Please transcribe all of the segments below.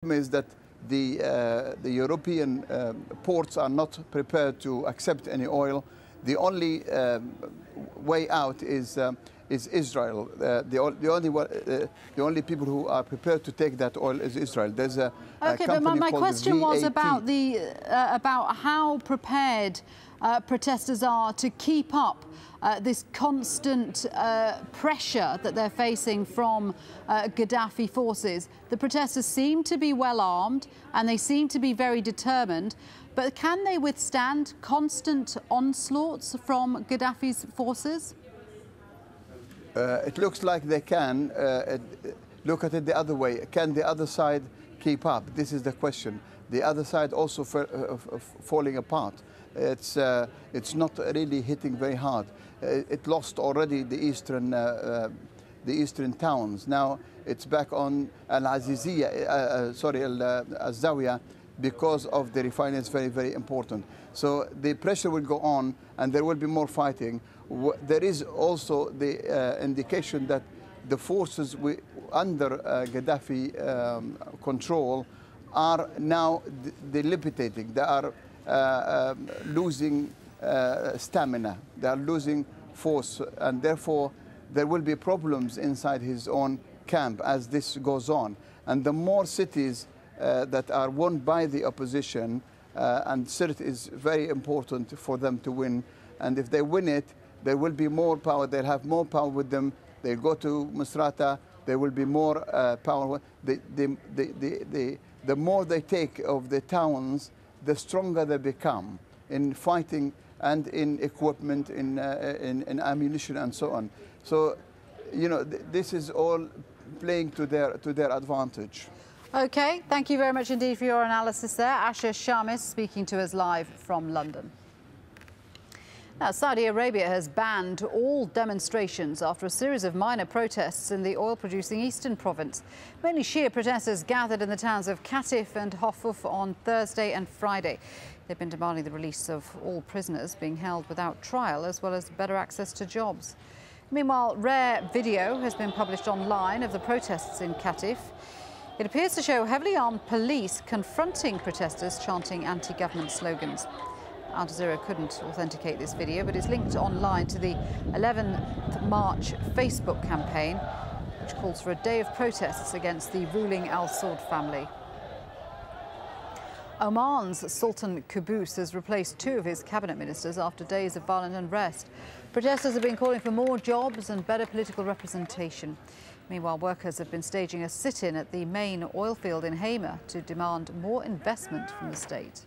is that the European ports are not prepared to accept any oil. The only way out is Israel. The only people who are prepared to take that oil is Israel. There's a okay, but my question was about how prepared protesters are to keep up this constant pressure that they're facing from Gaddafi forces. The protesters seem to be well armed and they seem to be very determined, but can they withstand constant onslaughts from Gaddafi's forces? It looks like they can. Look at it the other way. Can the other side keep up? This is the question. The other side also falling apart. It's not really hitting very hard. It lost already the eastern towns. Now it's back on AlJazeera, because of the refinery is very, very important. So the pressure will go on and there will be more fighting. There is also the indication that the forces under Gaddafi control are now debilitating. They are losing stamina. They are losing force, and therefore there will be problems inside his own camp as this goes on. And the more cities that are won by the opposition, and Sirte is very important for them to win. And if they win it, there will be more power. They'll have more power with them. They'll go to Misrata. There will be more power. The more they take of the towns, the stronger they become in fighting and in equipment, in ammunition and so on. So, you know, this is all playing to their advantage. OK, thank you very much indeed for your analysis there. Asher Shamis speaking to us live from London. Now, Saudi Arabia has banned all demonstrations after a series of minor protests in the oil-producing eastern province. Mainly Shia protesters gathered in the towns of Qatif and Hofuf on Thursday and Friday. They've been demanding the release of all prisoners being held without trial, as well as better access to jobs. Meanwhile, rare video has been published online of the protests in Qatif. It appears to show heavily armed police confronting protesters chanting anti-government slogans. AlJazeera couldn't authenticate this video, but it's linked online to the 11th March Facebook campaign, which calls for a day of protests against the ruling Al Saud family. Oman's Sultan Qaboos has replaced 2 of his cabinet ministers after days of violent unrest. Protesters have been calling for more jobs and better political representation. Meanwhile, workers have been staging a sit-in at the main oil field in Hama to demand more investment from the state.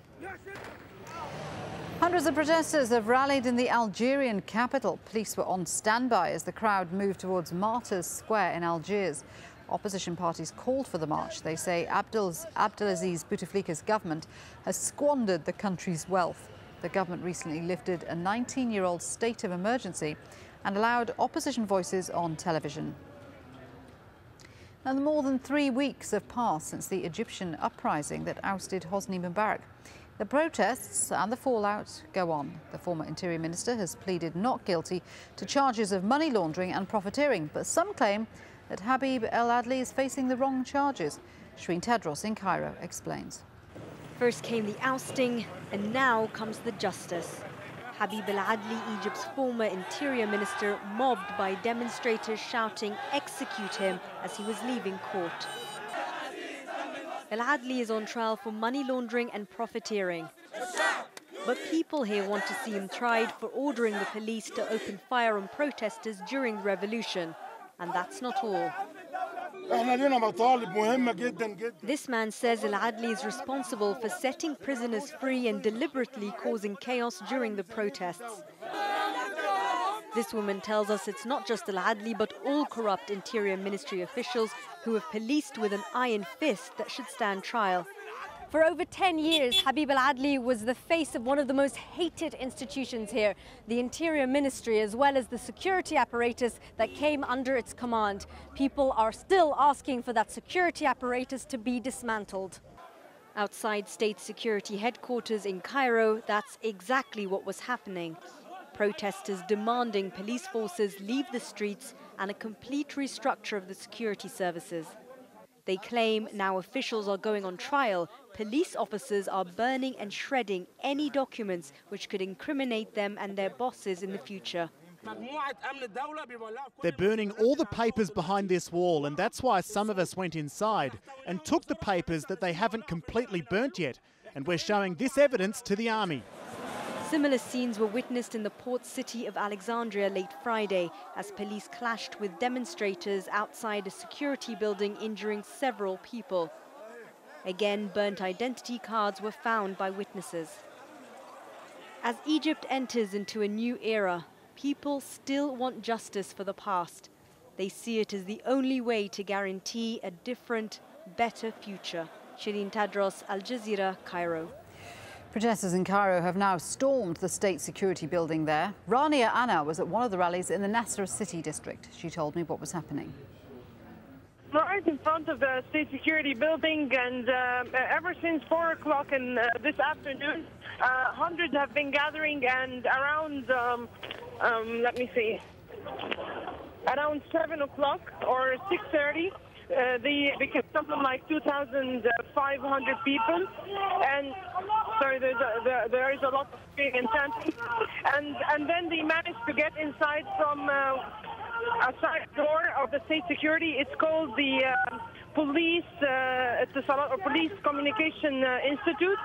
Hundreds of protesters have rallied in the Algerian capital. Police were on standby as the crowd moved towards Martyrs Square in Algiers. Opposition parties called for the march. They say Abdelaziz Bouteflika's government has squandered the country's wealth. The government recently lifted a 19-year-old state of emergency and allowed opposition voices on television. Now, more than 3 weeks have passed since the Egyptian uprising that ousted Hosni Mubarak. The protests and the fallout go on. The former Interior Minister has pleaded not guilty to charges of money laundering and profiteering, but some claim that Habib El Adly is facing the wrong charges. Shreen Tedros in Cairo explains. First came the ousting, and now comes the justice. Habib El Adly, Egypt's former Interior Minister, mobbed by demonstrators shouting, "Execute him," as he was leaving court. El Adly is on trial for money laundering and profiteering. But people here want to see him tried for ordering the police to open fire on protesters during the revolution. And that's not all. This man says El Adly is responsible for setting prisoners free and deliberately causing chaos during the protests. This woman tells us it's not just El Adly, but all corrupt Interior Ministry officials who have policed with an iron fist that should stand trial. For over 10 years, Habib El Adly was the face of one of the most hated institutions here, the Interior Ministry, as well as the security apparatus that came under its command. People are still asking for that security apparatus to be dismantled. Outside state security headquarters in Cairo, that's exactly what was happening. Protesters demanding police forces leave the streets and a complete restructure of the security services. They claim now officials are going on trial. Police officers are burning and shredding any documents which could incriminate them and their bosses in the future. They're burning all the papers behind this wall, and that's why some of us went inside and took the papers that they haven't completely burnt yet. And we're showing this evidence to the army. Similar scenes were witnessed in the port city of Alexandria late Friday as police clashed with demonstrators outside a security building, injuring several people. Again, burnt identity cards were found by witnesses. As Egypt enters into a new era, people still want justice for the past. They see it as the only way to guarantee a different, better future. Shireen Tadros, AlJazeera, Cairo. Protesters in Cairo have now stormed the state security building there. Rania Anna was at one of the rallies in the Nasser city district. She told me what was happening. We're right in front of the state security building, and ever since 4 o'clock in this afternoon, hundreds have been gathering, and around, let me see, around 7 o'clock or 6:30, they became something like 2,500 people, and sorry, there is a lot of screaming and chanting, and then they managed to get inside from a side door of the state security. It's called the police, it's a police communication institute,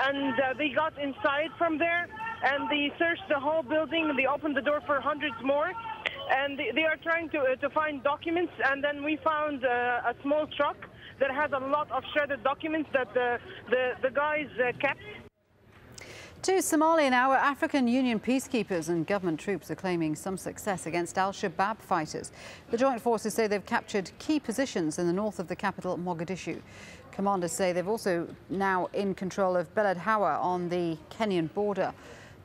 and they got inside from there, and they searched the whole building. They opened the door for hundreds more. And they are trying to find documents, and then we found a small truck that has a lot of shredded documents that the guys kept. To Somalia now, where African Union peacekeepers and government troops are claiming some success against Al-Shabaab fighters. The joint forces say they've captured key positions in the north of the capital, Mogadishu. Commanders say they've also now in control of Beled Hawa on the Kenyan border.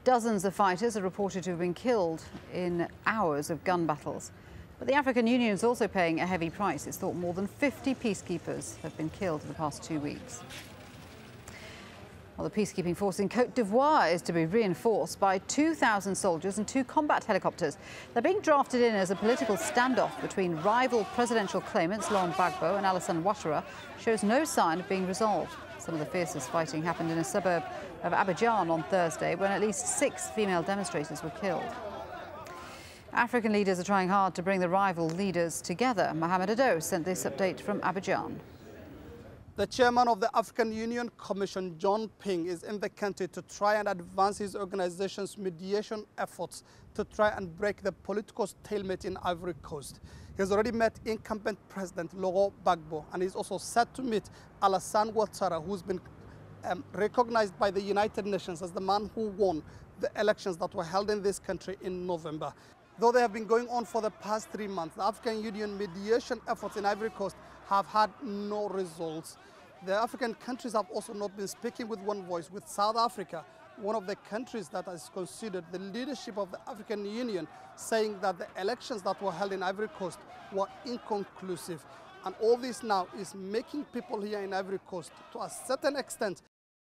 Dozens of fighters are reported to have been killed in hours of gun battles. But the African Union is also paying a heavy price. It's thought more than 50 peacekeepers have been killed in the past 2 weeks. Well, the peacekeeping force in Côte d'Ivoire is to be reinforced by 2,000 soldiers and 2 combat helicopters. They're being drafted in as a political standoff between rival presidential claimants Laurent Gbagbo and Alassane Ouattara shows no sign of being resolved. Some of the fiercest fighting happened in a suburb of Abidjan on Thursday, when at least 6 female demonstrators were killed. African leaders are trying hard to bring the rival leaders together. Mohamed Ado sent this update from Abidjan. The chairman of the African Union Commission, John Ping, is in the country to try and advance his organization's mediation efforts to try and break the political stalemate in Ivory Coast. He has already met incumbent President Laurent Gbagbo, and he's also set to meet Alassane Ouattara, who's been recognized by the United Nations as the man who won the elections that were held in this country in November. Though they have been going on for the past 3 months, the African Union mediation efforts in Ivory Coast have had no results. The African countries have also not been speaking with one voice, with South Africa, one of the countries that is considered the leadership of the African Union, saying that the elections that were held in Ivory Coast were inconclusive. And all this now is making people here in Ivory Coast, to a certain extent,